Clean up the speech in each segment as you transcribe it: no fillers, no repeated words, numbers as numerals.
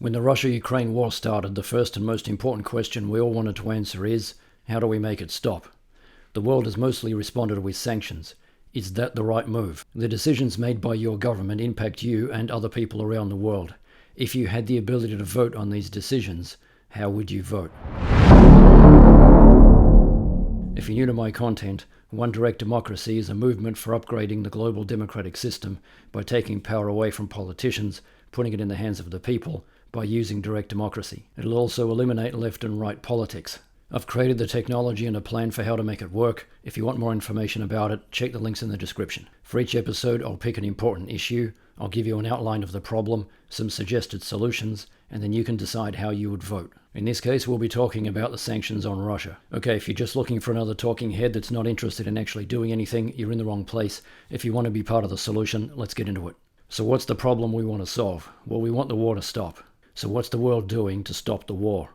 When the Russia-Ukraine war started, the first and most important question we all wanted to answer is, how do we make it stop? The world has mostly responded with sanctions. Is that the right move? The decisions made by your government impact you and other people around the world. If you had the ability to vote on these decisions, how would you vote? If you're new to my content, One Direct Democracy is a movement for upgrading the global democratic system by taking power away from politicians, putting it in the hands of the people by using direct democracy. It'll also eliminate left and right politics. I've created the technology and a plan for how to make it work. If you want more information about it, check the links in the description. For each episode, I'll pick an important issue, I'll give you an outline of the problem, some suggested solutions, and then you can decide how you would vote. In this case, we'll be talking about the sanctions on Russia. Okay, if you're just looking for another talking head that's not interested in actually doing anything, you're in the wrong place. If you want to be part of the solution, let's get into it. So what's the problem we want to solve? Well, we want the war to stop. So what's the world doing to stop the war?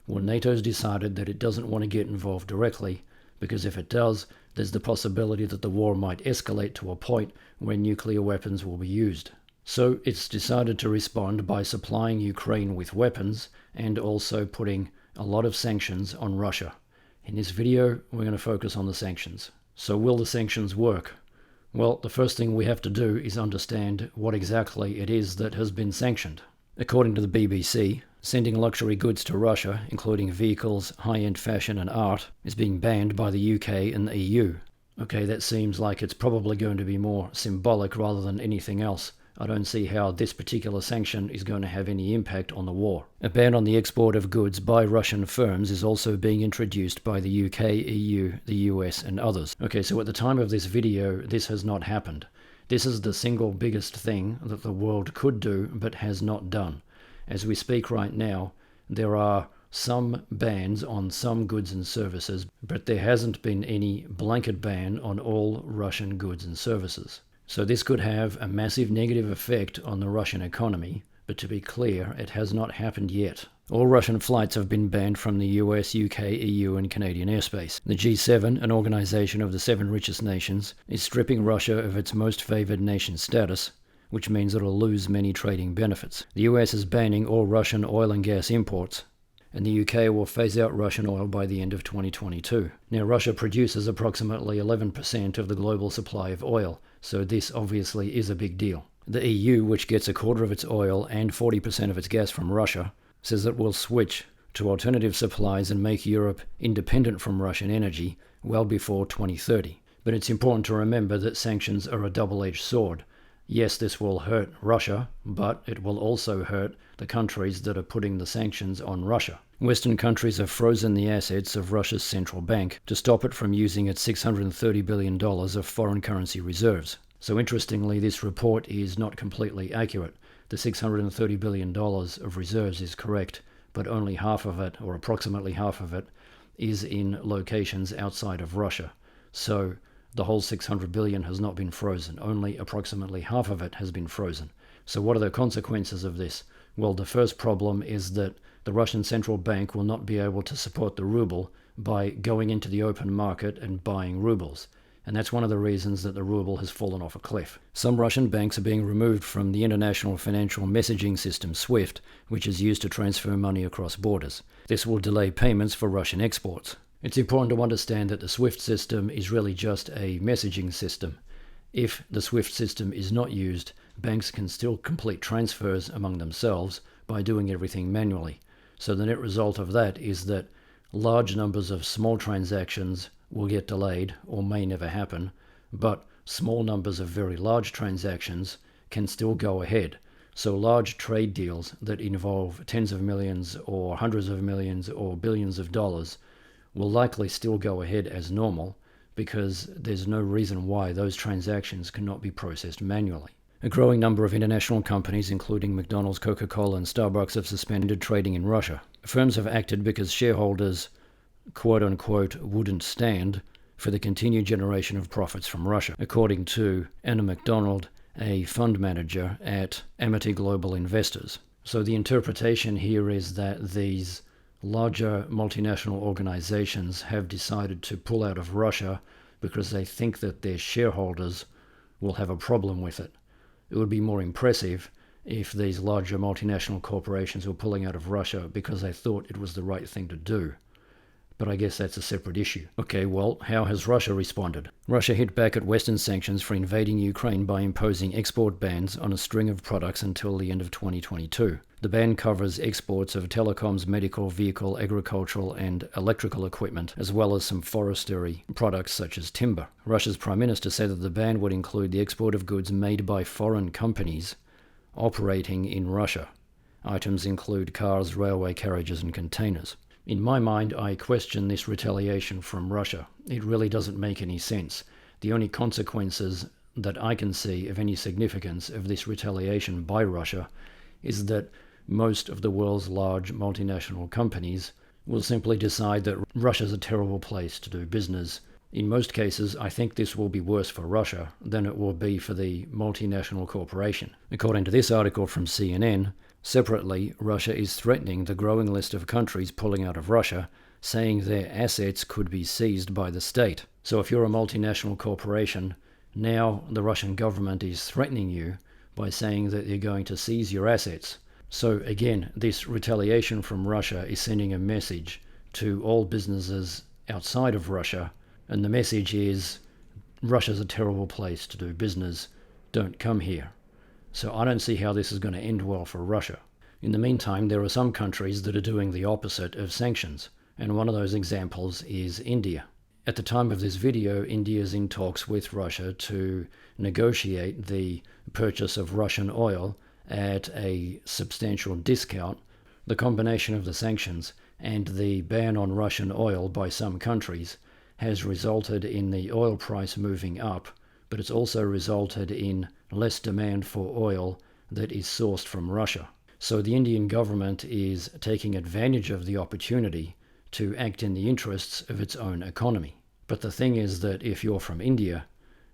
Well, NATO's decided that it doesn't want to get involved directly, because if it does, there's the possibility that the war might escalate to a point where nuclear weapons will be used. So it's decided to respond by supplying Ukraine with weapons and also putting a lot of sanctions on Russia. In this video, we're going to focus on the sanctions. So will the sanctions work? Well, the first thing we have to do is understand what exactly it is that has been sanctioned. According to the BBC, sending luxury goods to Russia, including vehicles, high-end fashion and art, is being banned by the UK and the EU. Okay, that seems like it's probably going to be more symbolic rather than anything else. I don't see how this particular sanction is going to have any impact on the war. A ban on the export of goods by Russian firms is also being introduced by the UK, EU, the US and others. Okay, so at the time of this video, this has not happened. This is the single biggest thing that the world could do but has not done. As we speak right now, there are some bans on some goods and services, but there hasn't been any blanket ban on all Russian goods and services. So this could have a massive negative effect on the Russian economy, but to be clear, it has not happened yet. All Russian flights have been banned from the US, UK, EU and Canadian airspace. The G7, an organization of the 7 richest nations, is stripping Russia of its most favored nation status, which means it will lose many trading benefits. The US is banning all Russian oil and gas imports, and the UK will phase out Russian oil by the end of 2022. Now, Russia produces approximately 11% of the global supply of oil, so this obviously is a big deal. The EU, which gets a quarter of its oil and 40% of its gas from Russia, says it will switch to alternative supplies and make Europe independent from Russian energy well before 2030. But it's important to remember that sanctions are a double-edged sword. Yes, this will hurt Russia, but it will also hurt the countries that are putting the sanctions on Russia. Western countries have frozen the assets of Russia's central bank to stop it from using its $630 billion of foreign currency reserves. So interestingly, this report is not completely accurate. The $630 billion of reserves is correct, but only half of it, or approximately half of it, is in locations outside of Russia. So the whole $600 billion has not been frozen. Only approximately half of it has been frozen. So what are the consequences of this? Well, the first problem is that the Russian central bank will not be able to support the ruble by going into the open market and buying rubles. And that's one of the reasons that the ruble has fallen off a cliff. Some Russian banks are being removed from the international financial messaging system SWIFT, which is used to transfer money across borders. This will delay payments for Russian exports. It's important to understand that the SWIFT system is really just a messaging system. If the SWIFT system is not used, banks can still complete transfers among themselves by doing everything manually. So the net result of that is that large numbers of small transactions will get delayed or may never happen, but small numbers of very large transactions can still go ahead. So large trade deals that involve tens of millions or hundreds of millions or billions of dollars will likely still go ahead as normal, because there's no reason why those transactions cannot be processed manually. A growing number of international companies, including McDonald's, Coca-Cola and Starbucks, have suspended trading in Russia. Firms have acted because shareholders, quote-unquote, wouldn't stand for the continued generation of profits from Russia, according to Anna McDonald, a fund manager at Amity Global Investors. So the interpretation here is that these larger multinational organizations have decided to pull out of Russia because they think that their shareholders will have a problem with it. It would be more impressive if these larger multinational corporations were pulling out of Russia because they thought it was the right thing to do. But I guess that's a separate issue. Okay, well, how has Russia responded? Russia hit back at Western sanctions for invading Ukraine by imposing export bans on a string of products until the end of 2022. The ban covers exports of telecoms, medical, vehicle, agricultural, and electrical equipment, as well as some forestry products such as timber. Russia's Prime Minister said that the ban would include the export of goods made by foreign companies operating in Russia. Items include cars, railway carriages, and containers. In my mind, I question this retaliation from Russia. It really doesn't make any sense. The only consequences that I can see of any significance of this retaliation by Russia is that most of the world's large multinational companies will simply decide that Russia's a terrible place to do business. In most cases, I think this will be worse for Russia than it will be for the multinational corporation. According to this article from CNN, separately, Russia is threatening the growing list of countries pulling out of Russia, saying their assets could be seized by the state. So if you're a multinational corporation, now the Russian government is threatening you by saying that they're going to seize your assets. So again, this retaliation from Russia is sending a message to all businesses outside of Russia, and the message is, Russia's a terrible place to do business, don't come here. So I don't see how this is going to end well for Russia. In the meantime, there are some countries that are doing the opposite of sanctions, and one of those examples is India. At the time of this video, India is in talks with Russia to negotiate the purchase of Russian oil at a substantial discount. The combination of the sanctions and the ban on Russian oil by some countries has resulted in the oil price moving up, but it's also resulted in less demand for oil that is sourced from Russia. So the Indian government is taking advantage of the opportunity to act in the interests of its own economy. But the thing is that if you're from India,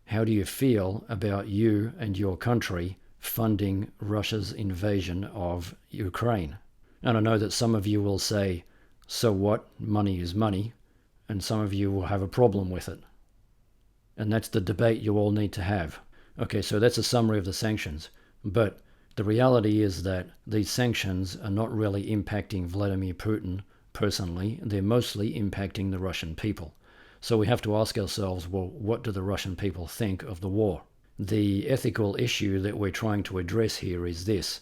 how do you feel about you and your country funding Russia's invasion of Ukraine? And I know that some of you will say, so what? Money is money. And some of you will have a problem with it. And that's the debate you all need to have. Okay, so that's a summary of the sanctions. But the reality is that these sanctions are not really impacting Vladimir Putin personally. They're mostly impacting the Russian people. So we have to ask ourselves, well, what do the Russian people think of the war? The ethical issue that we're trying to address here is this.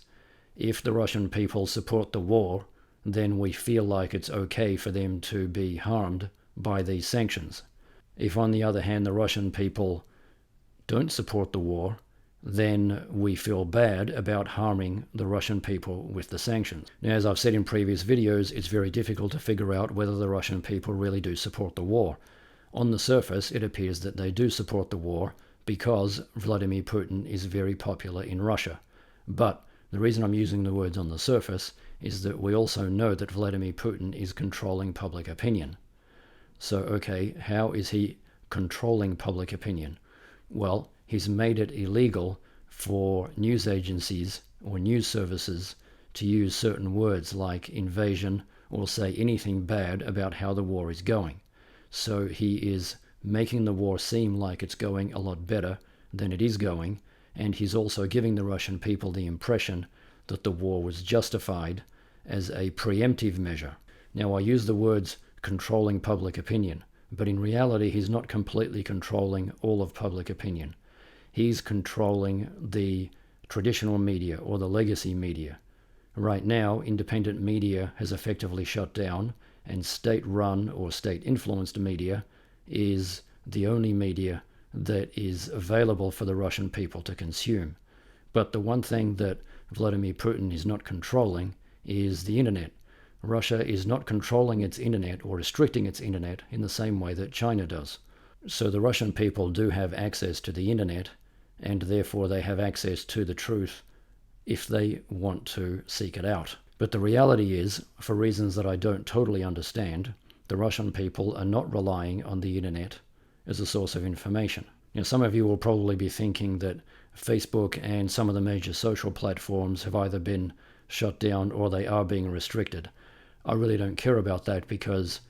If the Russian people support the war, then we feel like it's okay for them to be harmed by these sanctions. If, on the other hand, the Russian people don't support the war, then we feel bad about harming the Russian people with the sanctions. Now, as I've said in previous videos, it's very difficult to figure out whether the Russian people really do support the war. On the surface, it appears that they do support the war because Vladimir Putin is very popular in Russia. But the reason I'm using the words on the surface is that we also know that Vladimir Putin is controlling public opinion. So, okay, how is he controlling public opinion? Well, he's made it illegal for news agencies or news services to use certain words like invasion or say anything bad about how the war is going. So he is making the war seem like it's going a lot better than it is going, and he's also giving the Russian people the impression that the war was justified as a preemptive measure. Now, I use the words controlling public opinion, but in reality he's not completely controlling all of public opinion. He's controlling the traditional media or the legacy media. Right now, independent media has effectively shut down, and state-run or state-influenced media is the only media that is available for the Russian people to consume. But the one thing that Vladimir Putin is not controlling is the internet. Russia is not controlling its internet or restricting its internet in the same way that China does. So the Russian people do have access to the internet, and therefore they have access to the truth if they want to seek it out. But the reality is, for reasons that I don't totally understand, the Russian people are not relying on the internet as a source of information. Now, some of you will probably be thinking that Facebook and some of the major social platforms have either been shut down or they are being restricted. I really don't care about that because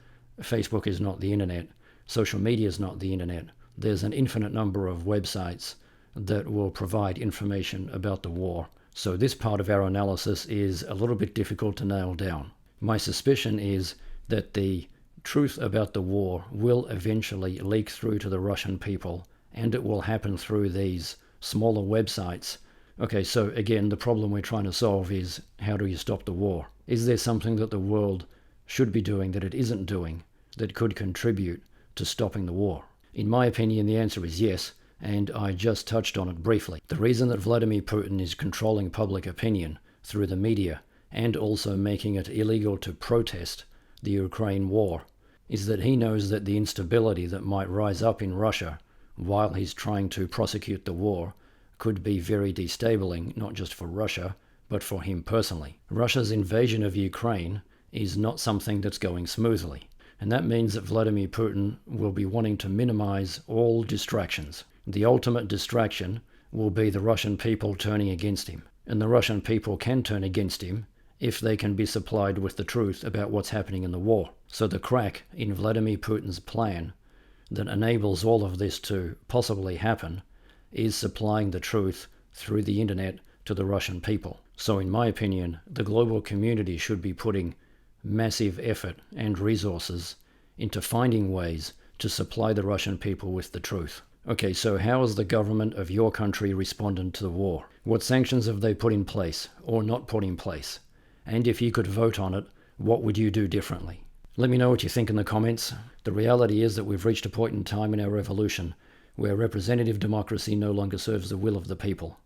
Facebook is not the internet. Social media is not the internet. There's an infinite number of websites that will provide information about the war So this part of our analysis is a little bit difficult to nail down. My suspicion is that the truth about the war will eventually leak through to the Russian people, and it will happen through these smaller websites. Okay, so again, the problem we're trying to solve is, how do you stop the war? Is there something that the world should be doing that it isn't doing that could contribute to stopping the war? In my opinion, the answer is yes, and I just touched on it briefly. The reason that Vladimir Putin is controlling public opinion through the media and also making it illegal to protest the Ukraine war is that he knows that the instability that might rise up in Russia while he's trying to prosecute the war could be very destabilizing, not just for Russia, but for him personally. Russia's invasion of Ukraine is not something that's going smoothly, and that means that Vladimir Putin will be wanting to minimize all distractions. The ultimate distraction will be the Russian people turning against him, and the Russian people can turn against him if they can be supplied with the truth about what's happening in the war. So the crack in Vladimir Putin's plan that enables all of this to possibly happen is supplying the truth through the internet to the Russian people. So in my opinion, the global community should be putting massive effort and resources into finding ways to supply the Russian people with the truth. Okay, so how has the government of your country responded to the war? What sanctions have they put in place or not put in place? And if you could vote on it, what would you do differently? Let me know what you think in the comments. The reality is that we've reached a point in time in our revolution where representative democracy no longer serves the will of the people,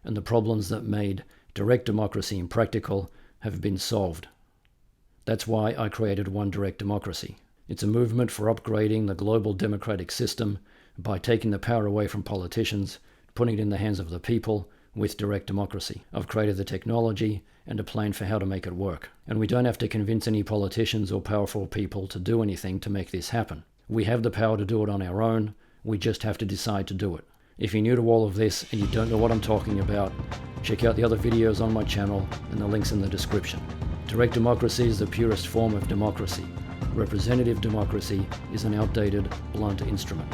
and the problems that made direct democracy impractical have been solved. That's why I created One Direct Democracy. It's a movement for upgrading the global democratic system by taking the power away from politicians, putting it in the hands of the people with direct democracy. I've created the technology and a plan for how to make it work. And we don't have to convince any politicians or powerful people to do anything to make this happen. We have the power to do it on our own. We just have to decide to do it. If you're new to all of this and you don't know what I'm talking about, check out the other videos on my channel and the links in the description. Direct democracy is the purest form of democracy. Representative democracy is an outdated, blunt instrument.